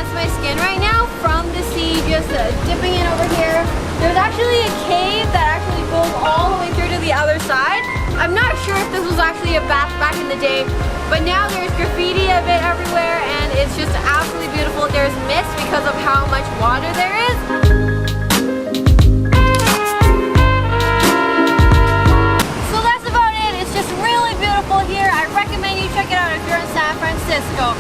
burns my skin right now from the sea, just dipping in over here. There's actually a cave that actually goes all the way through to the other side. I'm not sure if this was actually a bath back in the day, but now there's graffiti of it everywhere and it's just absolutely beautiful. There's mist because of how much water there is. So that's about it. It's just really beautiful here. I recommend you check it out if you're in San Francisco.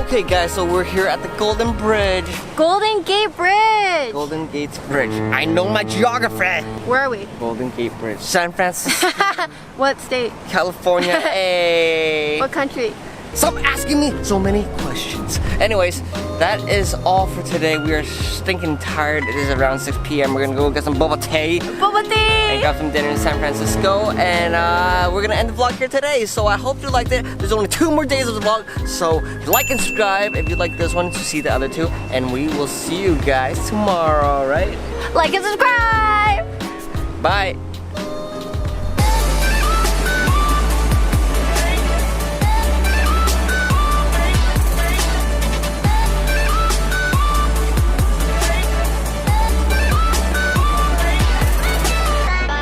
Okay guys, so we're here at the Golden Bridge. Golden Gate Bridge. Golden Gate Bridge. I know my geography. Where are we? Golden Gate Bridge. San Francisco. What state? California. Hey. What country? Stop asking me so many questions. Anyways, that is all for today. We are stinking tired. It is around 6 p.m. We're gonna go get some boba tea. Boba tea! And grab some dinner in San Francisco. And we're gonna end the vlog here today. So I hope you liked it. There's only 2 more days of the vlog. So like and subscribe if you like this one to see the other 2. And we will see you guys tomorrow, right? Like and subscribe! Bye.